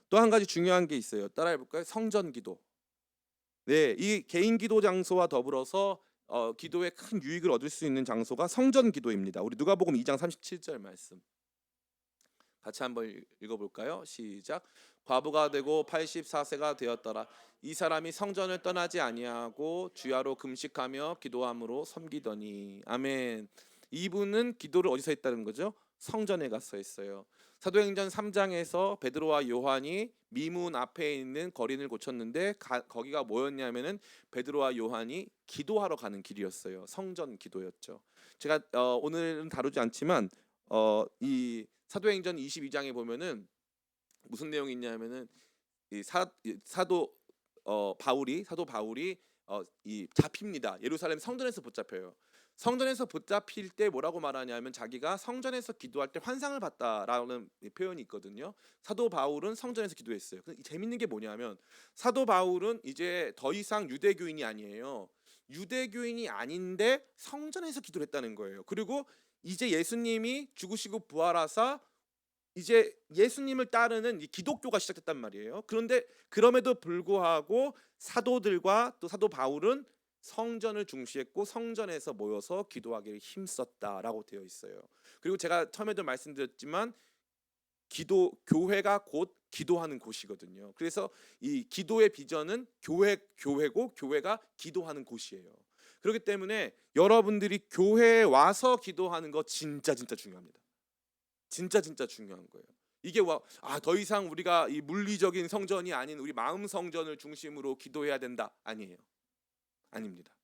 또 한 가지 중요한 게 있어요. 따라해 볼까요? 성전 기도. 네, 이 개인 기도 장소와 더불어서 기도에 큰 유익을 얻을 수 있는 장소가 성전 기도입니다. 우리 누가복음 2장 37절 말씀 같이 한번 읽어볼까요? 시작. 과부가 되고 84세가 되었더라. 이 사람이 성전을 떠나지 아니하고 주야로 금식하며 기도함으로 섬기더니. 아멘. 이분은 기도를 어디서 했다는 거죠? 성전에 가서 했어요. 사도행전 3장에서 베드로와 요한이 미문 앞에 있는 거린을 고쳤는데 거기가 뭐였냐면은 베드로와 요한이 기도하러 가는 길이었어요. 성전 기도였죠. 제가 오늘은 다루지 않지만 이 사도행전 22장에 보면은 무슨 내용이 있냐면은 이 사도 바울이 이 잡힙니다. 예루살렘 성전에서 붙잡혀요. 성전에서 붙잡힐 때 뭐라고 말하냐면 자기가 성전에서 기도할 때 환상을 봤다라는 표현이 있거든요. 사도 바울은 성전에서 기도했어요. 재밌는 게 뭐냐면 사도 바울은 이제 더 이상 유대교인이 아니에요. 유대교인이 아닌데 성전에서 기도를 했다는 거예요. 그리고 이제 예수님이 죽으시고 부활하사 이제 예수님을 따르는 이 기독교가 시작됐단 말이에요. 그런데 그럼에도 불구하고 사도들과 또 사도 바울은 성전을 중시했고 성전에서 모여서 기도하기를 힘썼다라고 되어 있어요. 그리고 제가 처음에도 말씀드렸지만 교회가 곧 기도하는 곳이거든요. 그래서 이 기도의 비전은 교회고 교회가 기도하는 곳이에요. 그렇기 때문에 여러분들이 교회에 와서 기도하는 거 진짜 중요합니다. 진짜 중요한 거예요. 이게 더 이상 우리가 이 물리적인 성전이 아닌 우리 마음 성전을 중심으로 기도해야 된다. 아니에요. 아닙니다.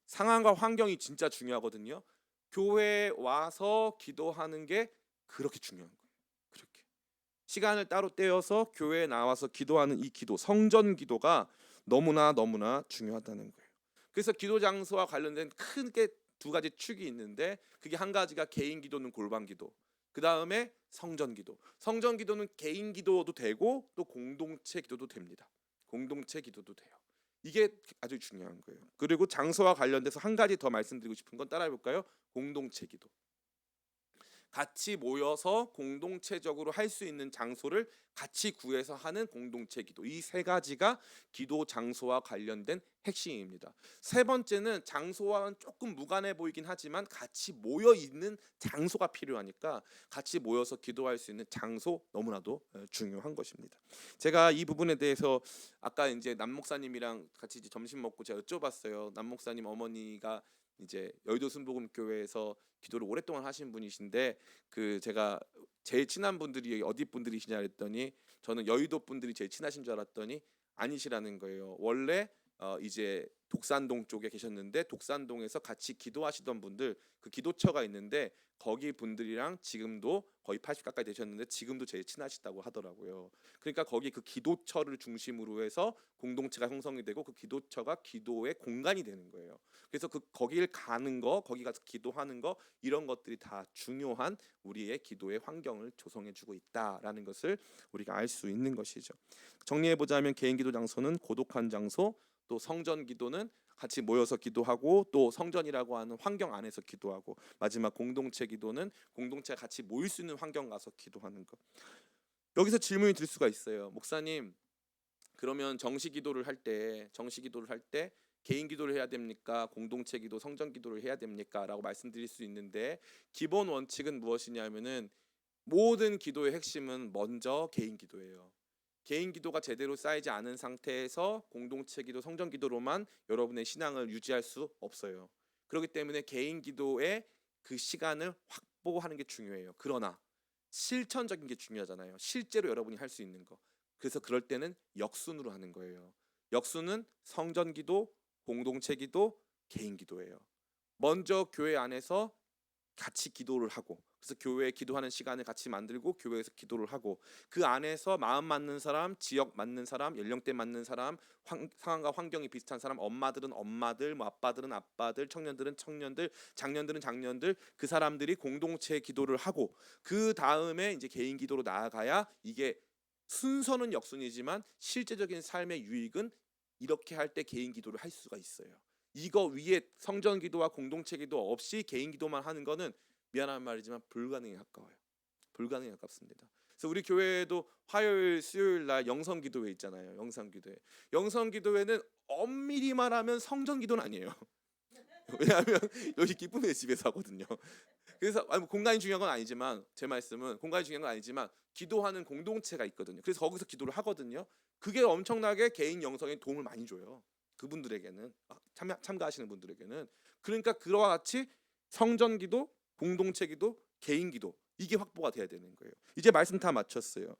상황과 환경이 진짜 중요하거든요. 교회에 와서 기도하는 게 그렇게 중요한 거예요. 그렇게 시간을 따로 떼어서 교회에 나와서 기도하는 이 기도, 성전 기도가 너무나 중요하다는 거예요. 그래서 기도 장소와 관련된 크게 두 가지 축이 있는데, 그게 한 가지가 개인 기도는 골방 기도, 그 다음에 성전 기도. 성전 기도는 개인 기도도 되고 또 공동체 기도도 됩니다. 공동체 기도도 돼요. 이게 아주 중요한 거예요. 그리고 장소와 관련돼서 한 가지 더 말씀드리고 싶은 건 따라해 볼까요? 공동체 기도. 같이 모여서 공동체적으로 할 수 있는 장소를 같이 구해서 하는 공동체 기도. 이 세 가지가 기도 장소와 관련된 핵심입니다. 세 번째는 장소와는 조금 무관해 보이긴 하지만 같이 모여 있는 장소가 필요하니까 같이 모여서 기도할 수 있는 장소, 너무나도 중요한 것입니다. 제가 이 부분에 대해서 아까 이제 남 목사님이랑 같이 이제 점심 먹고 제가 여쭤봤어요. 남 목사님 어머니가 이제 여의도 순복음교회에서 기도를 오랫동안 하신 분이신데, 그 제가 제일 친한 분들이 어디 분들이시냐 했더니 저는 여의도 분들이 제일 친하신 줄 알았더니 아니시라는 거예요. 원래 이제 독산동 쪽에 계셨는데 독산동에서 같이 기도하시던 분들, 그 기도처가 있는데 거기 분들이랑 지금도 거의 80 가까이 되셨는데 지금도 제일 친하시다고 하더라고요. 그러니까 거기 그 기도처를 중심으로 해서 공동체가 형성이 되고 그 기도처가 기도의 공간이 되는 거예요. 그래서 거기를 가는 거, 거기 가서 기도하는 거, 이런 것들이 다 중요한 우리의 기도의 환경을 조성해주고 있다라는 것을 우리가 알 수 있는 것이죠. 정리해 보자면 개인 기도 장소는 고독한 장소, 또 성전 기도는 같이 모여서 기도하고, 또 성전이라고 하는 환경 안에서 기도하고, 마지막 공동체 기도는 공동체가 같이 모일 수 있는 환경 가서 기도하는 것. 여기서 질문이 들 수가 있어요. 목사님, 그러면 정시 기도를 할 때 개인 기도를 해야 됩니까? 공동체 기도, 성전 기도를 해야 됩니까? 라고 말씀드릴 수 있는데, 기본 원칙은 무엇이냐면은 모든 기도의 핵심은 먼저 개인 기도예요. 개인 기도가 제대로 쌓이지 않은 상태에서 공동체 기도, 성전 기도로만 여러분의 신앙을 유지할 수 없어요. 그렇기 때문에 개인 기도의 그 시간을 확보하는 게 중요해요. 그러나 실천적인 게 중요하잖아요. 실제로 여러분이 할 수 있는 거. 그래서 그럴 때는 역순으로 하는 거예요. 역순은 성전 기도, 공동체 기도, 개인 기도예요. 먼저 교회 안에서 같이 기도를 하고, 그래서 교회에 기도하는 시간을 같이 만들고 교회에서 기도를 하고, 그 안에서 마음 맞는 사람, 지역 맞는 사람, 연령대 맞는 사람, 상황과 환경이 비슷한 사람, 엄마들은 엄마들, 뭐 아빠들은 아빠들, 청년들은 청년들, 장년들은 장년들, 그 사람들이 공동체 기도를 하고, 그 다음에 이제 개인 기도로 나아가야, 이게 순서는 역순이지만 실제적인 삶의 유익은 이렇게 할 때 개인 기도를 할 수가 있어요. 이거 위에 성전 기도와 공동체 기도 없이 개인 기도만 하는 거는 미안한 말이지만 불가능에 가까워요. 불가능에 가깝습니다. 그래서 우리 교회에도 화요일, 수요일 날 영성 기도회 있잖아요. 영성 기도회. 영성 기도회는 엄밀히 말하면 성전 기도는 아니에요. 왜냐하면 여기 기쁨의 집에서 하거든요. 그래서 공간이 중요한 건 아니지만, 제 말씀은 공간이 중요한 건 아니지만 기도하는 공동체가 있거든요. 그래서 거기서 기도를 하거든요. 그게 엄청나게 개인 영성에 도움을 많이 줘요. 그분들에게는, 참가하시는 분들에게는. 그러니까 그와 같이 성전 기도, 공동체 기도, 개인 기도, 이게 확보가 돼야 되는 거예요. 이제 말씀 다 마쳤어요.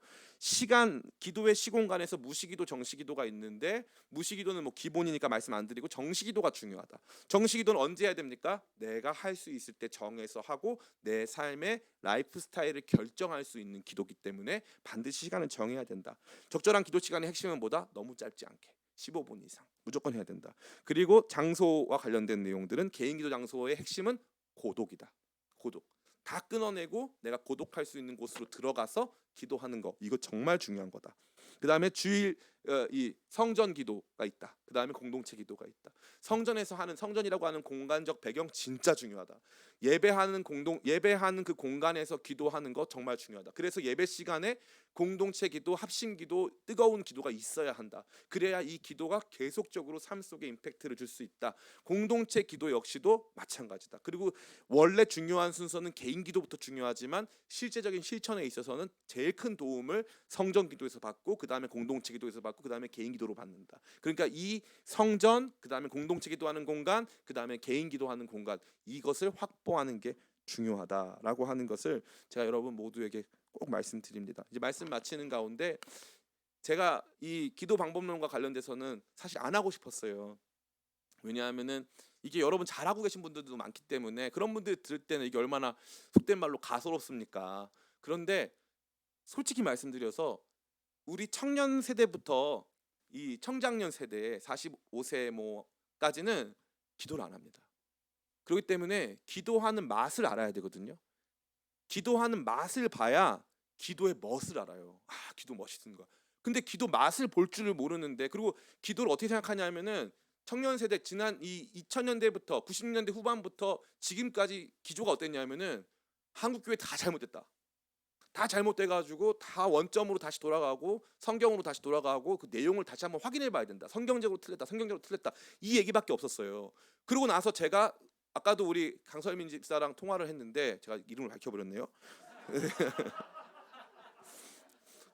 기도의 시공간에서 무시기도, 정시기도가 있는데, 무시기도는 뭐 기본이니까 말씀 안 드리고, 정시기도가 중요하다. 정시기도는 언제 해야 됩니까? 내가 할 수 있을 때 정해서 하고 내 삶의 라이프 스타일을 결정할 수 있는 기도기 때문에 반드시 시간을 정해야 된다. 적절한 기도 시간의 핵심은 뭐다? 너무 짧지 않게 15분 이상 무조건 해야 된다. 그리고 장소와 관련된 내용들은 개인 기도 장소의 핵심은 고독이다. 고독. 다 끊어내고 내가 고독할 수 있는 곳으로 들어가서 기도하는 거, 이거 정말 중요한 거다. 그다음에 주일 이 성전 기도가 있다. 그다음에 공동체 기도가 있다. 성전에서 하는 성전이라고 하는 공간적 배경 진짜 중요하다. 예배하는 그 공간에서 기도하는 거 정말 중요하다. 그래서 예배 시간에 공동체 기도, 합심 기도, 뜨거운 기도가 있어야 한다. 그래야 이 기도가 계속적으로 삶 속에 임팩트를 줄 수 있다. 공동체 기도 역시도 마찬가지다. 그리고 원래 중요한 순서는 개인 기도부터 중요하지만 실제적인 실천에 있어서는 제일 큰 도움을 성전 기도에서 받고 그다음에 공동체 기도에서 받고 그다음에 개인 기도로 받는다. 그러니까 이 성전, 그다음에 공동체 기도하는 공간, 그다음에 개인 기도하는 공간, 이것을 확보하는 게 중요하다라고 하는 것을 제가 여러분 모두에게 꼭 말씀드립니다. 이제 말씀 마치는 가운데 제가 이 기도 방법론과 관련돼서는 사실 안 하고 싶었어요. 왜냐하면은 이게 여러분 잘하고 계신 분들도 많기 때문에 그런 분들 들을 때는 이게 얼마나 속된 말로 가소롭습니까? 그런데 솔직히 말씀드려서 우리 청년 세대부터 이 청장년 세대 45세 뭐까지는 기도를 안 합니다. 그렇기 때문에 기도하는 맛을 알아야 되거든요. 기도하는 맛을 봐야 기도의 멋을 알아요. 아, 기도 멋있는 거. 근데 기도 맛을 볼 줄을 모르는데, 그리고 기도를 어떻게 생각하냐면은 청년 세대 지난 이 2000년대부터 90년대 후반부터 지금까지 기조가 어땠냐면은 한국 교회 다 잘못됐다. 다 잘못돼가지고 다 원점으로 다시 돌아가고 성경으로 다시 돌아가고 그 내용을 다시 한번 확인해 봐야 된다. 성경적으로 틀렸다. 성경적으로 틀렸다. 이 얘기밖에 없었어요. 그러고 나서 제가 아까도 우리 강설민 집사랑 통화를 했는데 제가 이름을 밝혀버렸네요.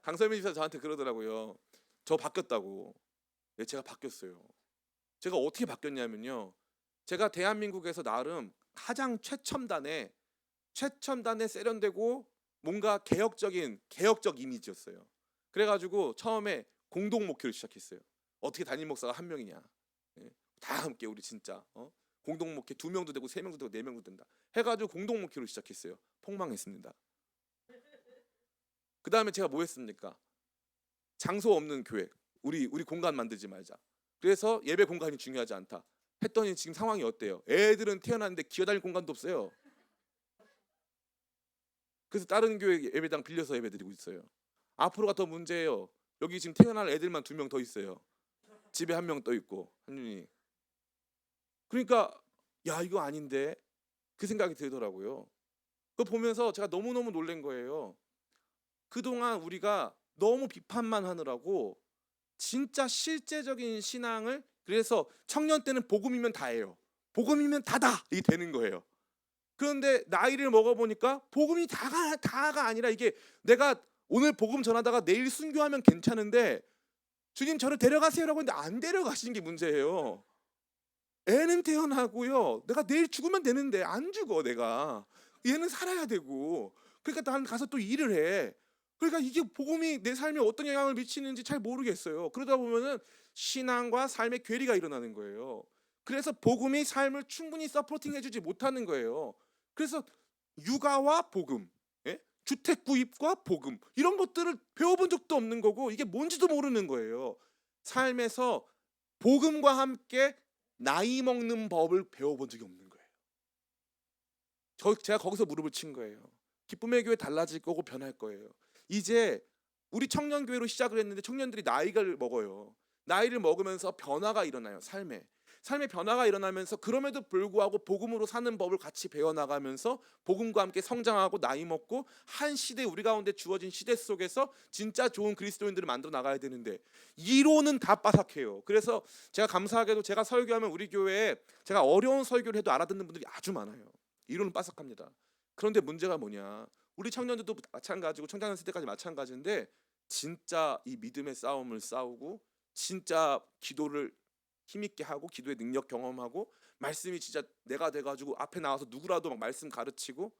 강설민 집사 저한테 그러더라고요. 저 바뀌었다고. 네, 제가 바뀌었어요. 제가 어떻게 바뀌었냐면요. 제가 대한민국에서 나름 가장 최첨단의 세련되고 뭔가 개혁적 이미지였어요. 그래가지고 처음에 공동 목회를 시작했어요. 어떻게 담임 목사가 한 명이냐? 예, 다 함께 우리 진짜 공동 목회 2명도 되고 3명도 되고 4명도 된다. 해가지고 공동 목회를 시작했어요. 폭망했습니다. 그 다음에 제가 뭐 했습니까? 장소 없는 교회. 우리 공간 만들지 말자. 그래서 예배 공간이 중요하지 않다. 했더니 지금 상황이 어때요? 애들은 태어났는데 기어다닐 공간도 없어요. 그래서 다른 교회 예배당 빌려서 예배드리고 있어요. 앞으로가 더 문제예요. 여기 지금 태어날 애들만 2명 더 있어요. 집에 1명 더 있고 한윤이. 그러니까 야, 이거 아닌데 그 생각이 들더라고요. 그거 보면서 제가 너무너무 놀란 거예요. 그동안 우리가 너무 비판만 하느라고 진짜 실제적인 신앙을, 그래서 청년 때는 복음이면 다예요. 복음이면 다다 이게 되는 거예요. 그런데 나이를 먹어보니까 복음이 다가 아니라 이게 내가 오늘 복음 전하다가 내일 순교하면 괜찮은데 주님 저를 데려가세요라고 했는데 안 데려가시는 게 문제예요. 애는 태어나고요. 내가 내일 죽으면 되는데 안 죽어 내가. 얘는 살아야 되고. 그러니까 난 가서 또 일을 해. 그러니까 이게 복음이 내 삶에 어떤 영향을 미치는지 잘 모르겠어요. 그러다 보면은 신앙과 삶의 괴리가 일어나는 거예요. 그래서 복음이 삶을 충분히 서포팅해주지 못하는 거예요. 그래서 육아와 복음, 예? 주택 구입과 복음 이런 것들을 배워본 적도 없는 거고 이게 뭔지도 모르는 거예요. 삶에서 복음과 함께 나이 먹는 법을 배워본 적이 없는 거예요. 제가 거기서 무릎을 친 거예요. 기쁨의 교회 달라질 거고 변할 거예요. 이제 우리 청년교회로 시작을 했는데 청년들이 나이를 먹어요. 나이를 먹으면서 변화가 일어나요. 삶의 변화가 일어나면서 그럼에도 불구하고 복음으로 사는 법을 같이 배워나가면서 복음과 함께 성장하고 나이 먹고 한 시대, 우리 가운데 주어진 시대 속에서 진짜 좋은 그리스도인들을 만들어 나가야 되는데 이론은 다 빠삭해요. 그래서 제가 감사하게도 제가 설교하면 우리 교회에 제가 어려운 설교를 해도 알아듣는 분들이 아주 많아요. 이론은 빠삭합니다. 그런데 문제가 뭐냐, 우리 청년들도 마찬가지고 청장년 세대까지 마찬가지인데 진짜 이 믿음의 싸움을 싸우고 진짜 기도를 힘있게 하고 기도의 능력 경험하고 말씀이 진짜 내가 돼가지고 앞에 나와서 누구라도 막 말씀 가르치고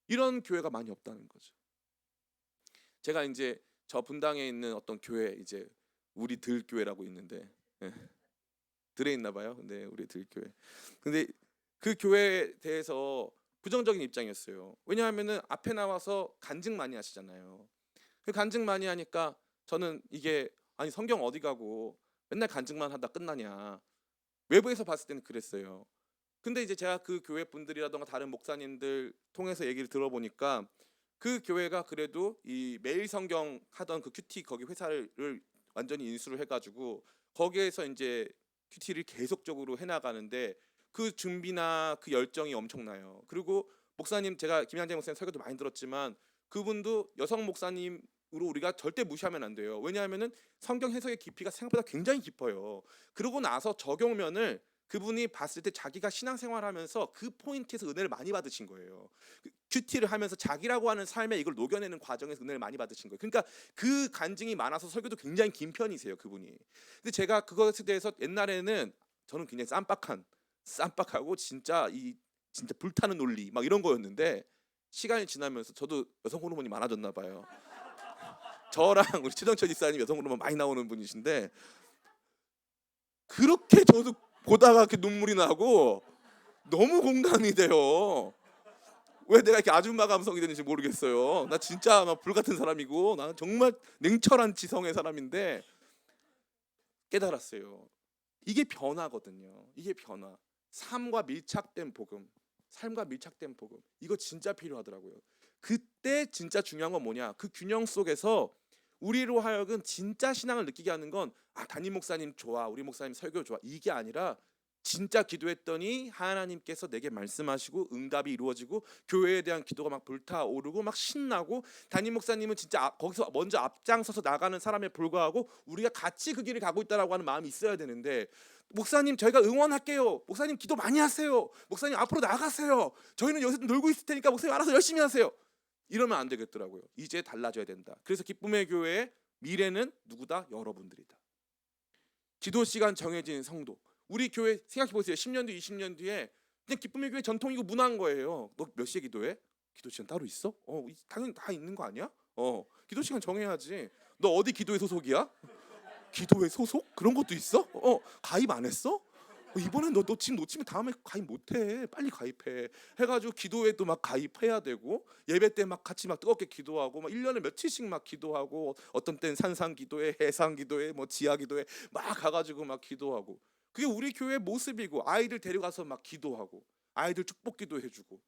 이런 교회가 많이 없다는 거죠. 제가 이제 저 분당에 있는 어떤 교회, 이제 우리 들교회라고 있는데, 예, 들에 있나 봐요. 근데 우리 들교회. 근데 그 교회에 대해서 부정적인 입장이었어요. 왜냐하면은 앞에 나와서 간증 많이 하시잖아요. 그 간증 많이 하니까 저는 이게 아니 성경 어디 가고 맨날 간증만 하다 끝나냐. 외부에서 봤을 때는 그랬어요. 근데 이제 제가 그 교회 분들이라던가 다른 목사님들 통해서 얘기를 들어보니까 그 교회가 그래도 이 매일 성경 하던 그 큐티 거기 회사를 완전히 인수를 해가지고 거기에서 이제 큐티를 계속적으로 해나가는데 그 준비나 그 열정이 엄청나요. 그리고 목사님, 제가 김양재 목사님 설교도 많이 들었지만 그분도 여성 목사님으로 우리가 절대 무시하면 안 돼요. 왜냐하면은 성경 해석의 깊이가 생각보다 굉장히 깊어요. 그러고 나서 적용면을 그분이 봤을 때 자기가 신앙생활하면서 그 포인트에서 은혜를 많이 받으신 거예요. 큐티를 하면서 자기라고 하는 삶에 이걸 녹여내는 과정에서 은혜를 많이 받으신 거예요. 그러니까 그 간증이 많아서 설교도 굉장히 긴 편이세요, 그분이. 근데 제가 그것에 대해서 옛날에는 저는 굉장히 쌈박하고 진짜 불타는 논리 막 이런 거였는데 시간이 지나면서 저도 여성 호르몬이 많아졌나 봐요. 저랑 우리 최정철 집사님 여성 호르몬 많이 나오는 분이신데 그렇게 저도 보다가 이렇게 눈물이 나고 너무 공감이 돼요. 왜 내가 이렇게 아줌마 감성이 되는지 모르겠어요. 나 진짜 막 불같은 사람이고 나는 정말 냉철한 지성의 사람인데 깨달았어요. 이게 변화거든요. 이게 변화. 삶과 밀착된 복음. 이거 진짜 필요하더라고요. 그때 진짜 중요한 건 뭐냐? 그 균형 속에서 우리로 하여금 진짜 신앙을 느끼게 하는 건 담임 목사님 좋아, 우리 목사님 설교 좋아, 이게 아니라 진짜 기도했더니 하나님께서 내게 말씀하시고 응답이 이루어지고 교회에 대한 기도가 막 불타오르고 막 신나고 담임 목사님은 진짜 거기서 먼저 앞장서서 나가는 사람에 불과하고 우리가 같이 그 길을 가고 있다라고 하는 마음이 있어야 되는데, 목사님 저희가 응원할게요, 목사님 기도 많이 하세요, 목사님 앞으로 나가세요, 저희는 여기서 놀고 있을 테니까 목사님 알아서 열심히 하세요, 이러면 안 되겠더라고요. 이제 달라져야 된다. 그래서 기쁨의 교회의 미래는 누구다? 여러분들이다. 기도 시간 정해진 성도. 우리 교회 생각해 보세요. 10년 뒤 20년 뒤에 그냥 기쁨의 교회 전통이고 문화인 거예요. 너 몇 시에 기도해? 기도 시간 따로 있어? 당연히 다 있는 거 아니야? 기도 시간 정해야지. 너 어디 기도회 소속이야? 기도회 소속? 그런 것도 있어? 가입 안 했어? 이번엔 너 지금 놓치면 다음에 가입 못해. 빨리 가입해. 해가지고 기도회도 막 가입해야 되고, 예배 때 막 같이 막 뜨겁게 기도하고, 막 1년에 며칠씩 막 기도하고, 어떤 때는 산상 기도회, 해상 기도회, 뭐 지하 기도회 막 가가지고 막 기도하고. 그게 우리 교회 모습이고, 아이들 데려가서 막 기도하고, 아이들 축복 기도해주고,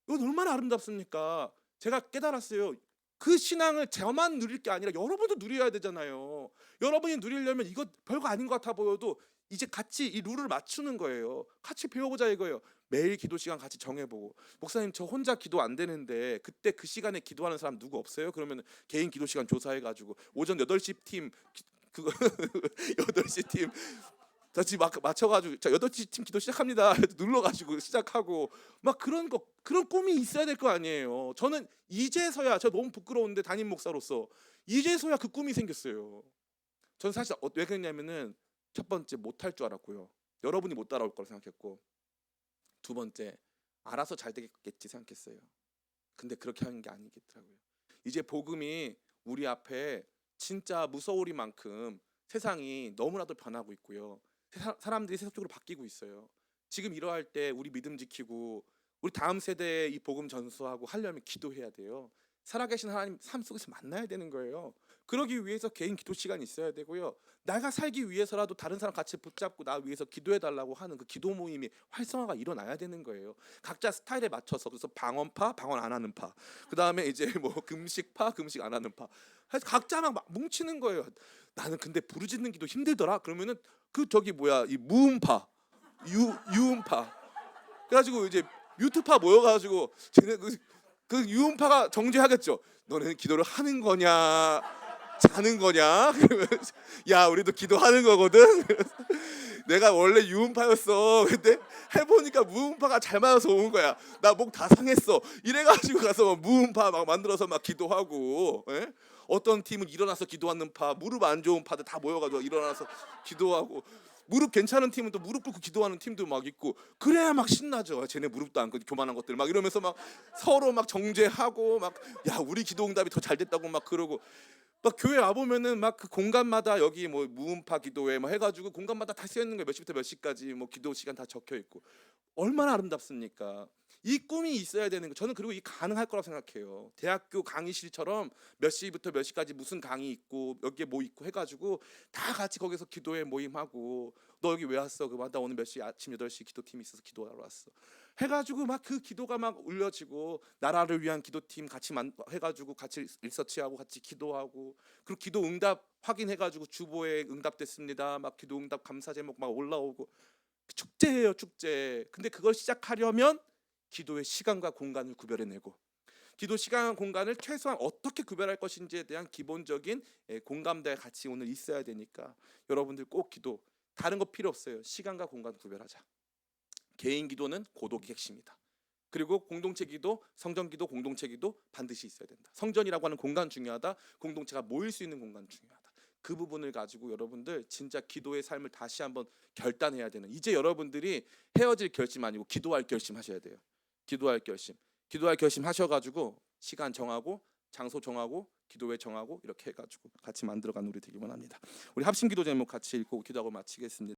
이건 얼마나 아름답습니까? 제가 깨달았어요. 그 신앙을 저만 누릴 게 아니라 여러분도 누려야 되잖아요. 여러분이 누리려면 이거 별거 아닌 것 같아 보여도 이제 같이 이 룰을 맞추는 거예요. 같이 배워보자 이거예요. 매일 기도 시간 같이 정해보고, 목사님 저 혼자 기도 안 되는데 그때 그 시간에 기도하는 사람 누구 없어요? 그러면 개인 기도 시간 조사해가지고 오전 8시 팀 그거 8시 팀 같이 막 맞춰가지고 자 8시 팀 기도 시작합니다 눌러가지고 시작하고 막 그런 꿈이 있어야 될 거 아니에요. 저는 이제서야, 저 너무 부끄러운데 담임 목사로서 이제서야 그 꿈이 생겼어요. 저는 사실 왜 그랬냐면은 첫 번째 못할 줄 알았고요. 여러분이 못 따라올 거라 생각했고, 두 번째 알아서 잘 되겠지 생각했어요. 근데 그렇게 하는 게 아니겠더라고요. 이제 복음이 우리 앞에 진짜 무서우리만큼 세상이 너무나도 변하고 있고요. 사람들이 세속적으로 바뀌고 있어요. 지금 이러할 때 우리 믿음 지키고 우리 다음 세대에 이 복음 전수하고 하려면 기도해야 돼요. 살아계신 하나님 삶 속에서 만나야 되는 거예요. 그러기 위해서 개인 기도 시간이 있어야 되고요. 내가 살기 위해서라도 다른 사람 같이 붙잡고 나 위해서 기도해달라고 하는 그 기도 모임이 활성화가 일어나야 되는 거예요. 각자 스타일에 맞춰서. 그래서 방언파, 방언 안 하는 파, 그 다음에 이제 뭐 금식파, 금식 안 하는 파, 각자 막 뭉치는 거예요. 나는 근데 부르짖는 기도 힘들더라. 그러면은 이 무음파, 유음파, 그래가지고 이제 뮤트파 모여가지고 쟤네 그 유음파가 정죄하겠죠. 너네는 기도를 하는 거냐 자는 거냐? 그러면 야 우리도 기도하는 거거든. 내가 원래 유음파였어. 근데 해보니까 무음파가 잘 맞아서 온 거야. 나 목 다 상했어. 이래가지고 가서 무음파 막 만들어서 막 기도하고, 예? 어떤 팀은 일어나서 기도하는 파, 무릎 안 좋은 파들 다 모여가지고 일어나서 기도하고, 무릎 괜찮은 팀은 또 무릎 꿇고 기도하는 팀도 막 있고, 그래야 막 신나죠. 쟤네 무릎도 안 꿇고 교만한 것들 막 이러면서 막 서로 막 정죄하고 막 야 우리 기도 응답이 더 잘 됐다고 막 그러고, 막 교회 와 보면은 막 그 공간마다 여기 뭐 무음파 기도회 뭐 해가지고 공간마다 다 쓰여 있는 거예요. 몇 시부터 몇 시까지 뭐 기도 시간 다 적혀 있고, 얼마나 아름답습니까? 이 꿈이 있어야 되는 거. 저는 그리고 이 가능할 거라고 생각해요. 대학교 강의실처럼 몇 시부터 몇 시까지 무슨 강의 있고 여기에 뭐 있고 해가지고 다 같이 거기서 기도회 모임하고, 너 여기 왜 왔어? 그만, 나 오늘 몇 시, 아침 8시 기도팀이 있어서 기도하러 왔어. 해가지고 막 그 기도가 막 울려지고, 나라를 위한 기도팀 같이 해가지고 같이 리서치하고 같이 기도하고, 그리고 기도 응답 확인해가지고 주보에 응답됐습니다. 막 기도 응답 감사 제목 막 올라오고, 축제예요, 축제. 근데 그걸 시작하려면 기도의 시간과 공간을 구별해내고, 기도 시간 공간을 최소한 어떻게 구별할 것인지에 대한 기본적인 공감대가 같이 오늘 있어야 되니까, 여러분들 꼭 기도, 다른 거 필요 없어요. 시간과 공간 구별하자. 개인 기도는 고독이 핵심이다. 그리고 공동체 기도, 성전 기도, 공동체 기도 반드시 있어야 된다. 성전이라고 하는 공간 중요하다. 공동체가 모일 수 있는 공간 중요하다. 그 부분을 가지고 여러분들 진짜 기도의 삶을 다시 한번 결단해야 되는, 이제 여러분들이 헤어질 결심 아니고 기도할 결심 하셔야 돼요. 기도할 결심 하셔가지고 시간 정하고 장소 정하고 기도회 정하고 이렇게 해가지고 같이 만들어가는 우리 되기 원합니다. 우리 합심 기도 제목 같이 읽고 기도하고 마치겠습니다.